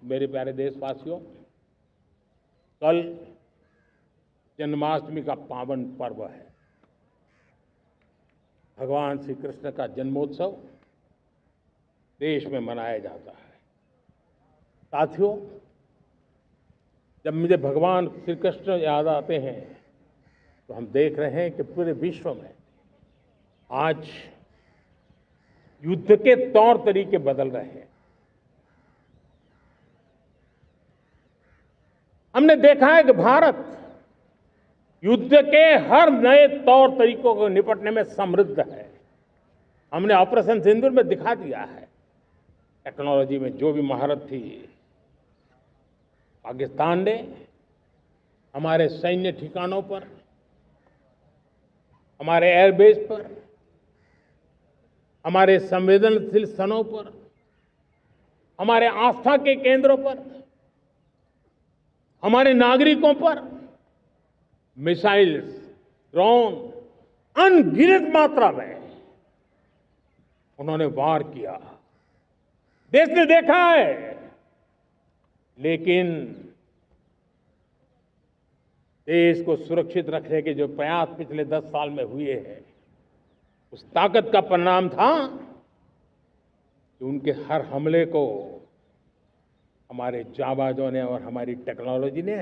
मेरे प्यारे देशवासियों, कल जन्माष्टमी का पावन पर्व है। भगवान श्री कृष्ण का जन्मोत्सव देश में मनाया जाता है। साथियों, जब मुझे भगवान श्री कृष्ण याद आते हैं तो हम देख रहे हैं कि पूरे विश्व में आज युद्ध के तौर तरीके बदल रहे हैं। हमने देखा है कि भारत युद्ध के हर नए तौर तरीकों को निपटने में समृद्ध है। हमने ऑपरेशन सिंदूर में दिखा दिया है। टेक्नोलॉजी में जो भी महारत थी, पाकिस्तान ने हमारे सैन्य ठिकानों पर, हमारे एयरबेस पर, हमारे संवेदनशील स्थानों पर, हमारे आस्था के केंद्रों पर, हमारे नागरिकों पर मिसाइल्स, ड्रोन अनगिनत मात्रा में उन्होंने वार किया। देश ने देखा है, लेकिन देश को सुरक्षित रखने के जो प्रयास पिछले 10 साल में हुए हैं, उस ताकत का परिणाम था कि उनके हर हमले को हमारे जाबाजों ने और हमारी टेक्नोलॉजी ने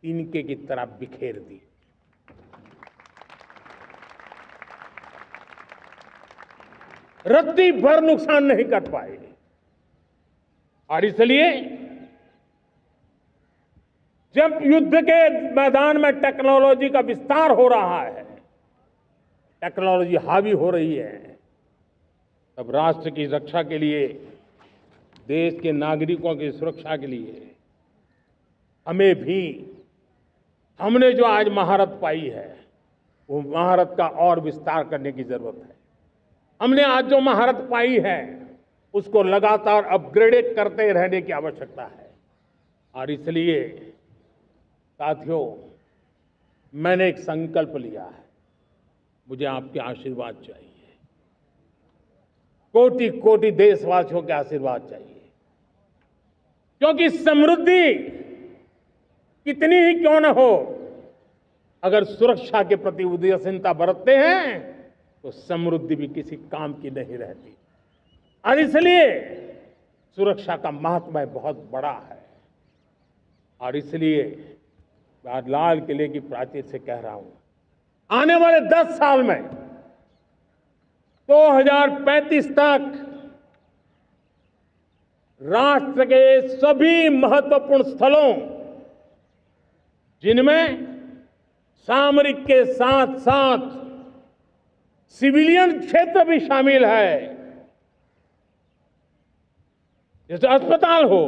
तिनके की तरह बिखेर दी। रत्ती भर नुकसान नहीं कर पाए। और इसलिए जब युद्ध के मैदान में टेक्नोलॉजी का विस्तार हो रहा है, टेक्नोलॉजी हावी हो रही है, तब राष्ट्र की रक्षा के लिए, देश के नागरिकों की सुरक्षा के लिए हमें भी, हमने जो आज महारत पाई है, वो महारत का और विस्तार करने की जरूरत है। हमने आज जो महारत पाई है, उसको लगातार अपग्रेडेड करते रहने की आवश्यकता है। और इसलिए साथियों, मैंने एक संकल्प लिया है। मुझे आपके आशीर्वाद चाहिए, कोटि कोटि देशवासियों के आशीर्वाद चाहिए, क्योंकि समृद्धि कितनी ही क्यों न हो, अगर सुरक्षा के प्रति उदासीनता बरतते हैं तो समृद्धि भी किसी काम की नहीं रहती। और इसलिए सुरक्षा का महत्व बहुत बड़ा है। और इसलिए मैं आज लाल किले की प्राचीर से कह रहा हूं, आने वाले 10 साल में 2035 तक राष्ट्र के सभी महत्वपूर्ण स्थलों, जिनमें सामरिक के साथ साथ सिविलियन क्षेत्र भी शामिल है, जैसे अस्पताल हो,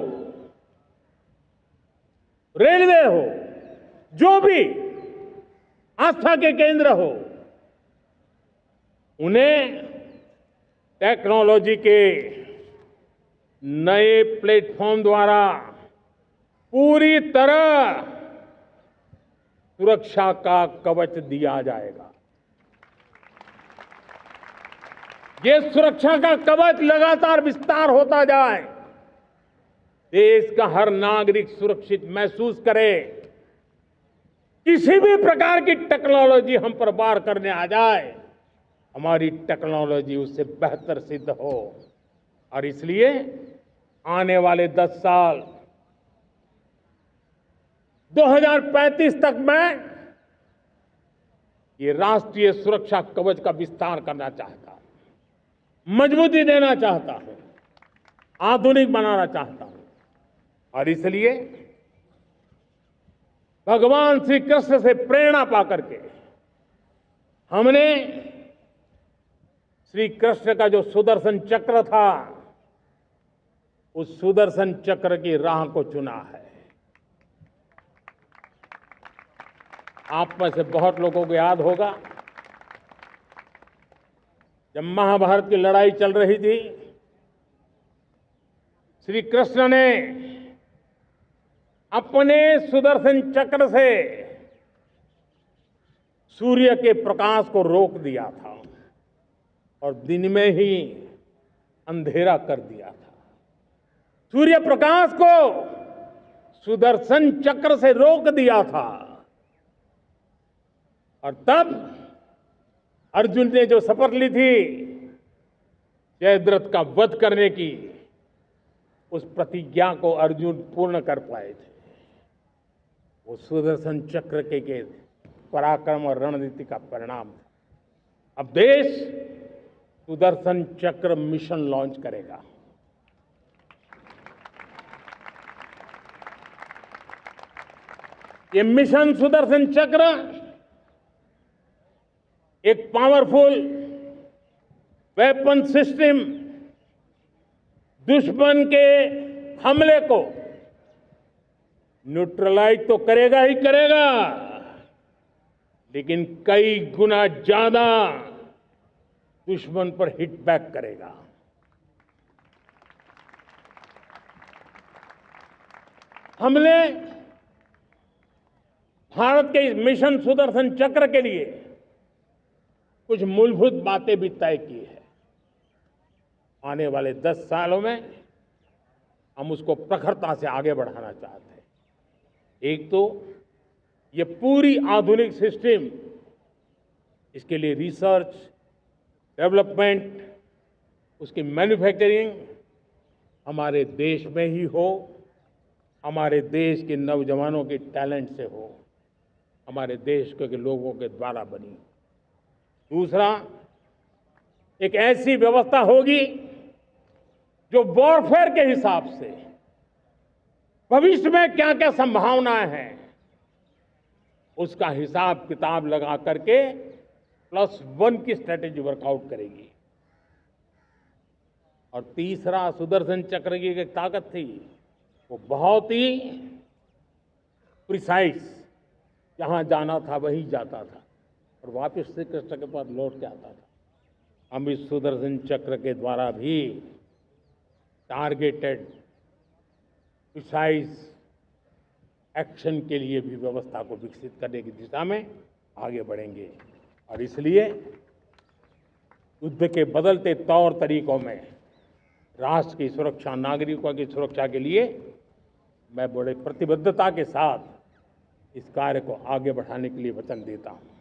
रेलवे हो, जो भी आस्था के केंद्र हो, उन्हें टेक्नोलॉजी के नए प्लेटफॉर्म द्वारा पूरी तरह सुरक्षा का कवच दिया जाएगा। ये सुरक्षा का कवच लगातार विस्तार होता जाए, देश का हर नागरिक सुरक्षित महसूस करे। किसी भी प्रकार की टेक्नोलॉजी हम पर वार करने आ जाए, हमारी टेक्नोलॉजी उससे बेहतर सिद्ध हो। और इसलिए आने वाले 10 साल 2035 तक मैं ये राष्ट्रीय सुरक्षा कवच का विस्तार करना चाहता हूं, मजबूती देना चाहता हूं, आधुनिक बनाना चाहता हूं। और इसलिए भगवान श्री कृष्ण से प्रेरणा पाकर के हमने श्री कृष्ण का जो सुदर्शन चक्र था, उस सुदर्शन चक्र की राह को चुना है। आप में से बहुत लोगों को याद होगा, जब महाभारत की लड़ाई चल रही थी, श्री कृष्ण ने अपने सुदर्शन चक्र से सूर्य के प्रकाश को रोक दिया था और दिन में ही अंधेरा कर दिया था। सूर्य प्रकाश को सुदर्शन चक्र से रोक दिया था और तब अर्जुन ने जो शपथ ली थी जयद्रथ का वध करने की, उस प्रतिज्ञा को अर्जुन पूर्ण कर पाए थे। वो सुदर्शन चक्र के पराक्रम और रणनीति का परिणाम था। अब देश सुदर्शन चक्र मिशन लॉन्च करेगा। ये मिशन सुदर्शन चक्र एक पावरफुल वेपन सिस्टम दुश्मन के हमले को न्यूट्रलाइज तो करेगा ही करेगा, लेकिन कई गुना ज्यादा दुश्मन पर हिट बैक करेगा। हमने भारत के इस मिशन सुदर्शन चक्र के लिए कुछ मूलभूत बातें भी तय की है। आने वाले 10 सालों में हम उसको प्रखरता से आगे बढ़ाना चाहते हैं। एक तो ये पूरी आधुनिक सिस्टम, इसके लिए रिसर्च, डेवलपमेंट, उसकी मैन्युफैक्चरिंग हमारे देश में ही हो, हमारे देश के नौजवानों के टैलेंट से हो, हमारे देश के लोगों के द्वारा बनी। दूसरा, एक ऐसी व्यवस्था होगी जो वॉरफेयर के हिसाब से भविष्य में क्या क्या संभावनाएं हैं उसका हिसाब किताब लगा करके +1 की स्ट्रेटेजी वर्कआउट करेगी। और तीसरा, सुदर्शन चक्र की एक ताकत थी, वो बहुत ही प्रिसाइज, जहां जाना था वहीं जाता था और वापस श्री कृष्ण के पास लौट के आता था। हम इस सुदर्शन चक्र के द्वारा भी टारगेटेड प्रिसाइज एक्शन के लिए भी व्यवस्था को विकसित करने की दिशा में आगे बढ़ेंगे। और इसलिए युद्ध के बदलते तौर तरीकों में राष्ट्र की सुरक्षा, नागरिकों की सुरक्षा के लिए मैं बड़े प्रतिबद्धता के साथ इस कार्य को आगे बढ़ाने के लिए वचन देता हूं।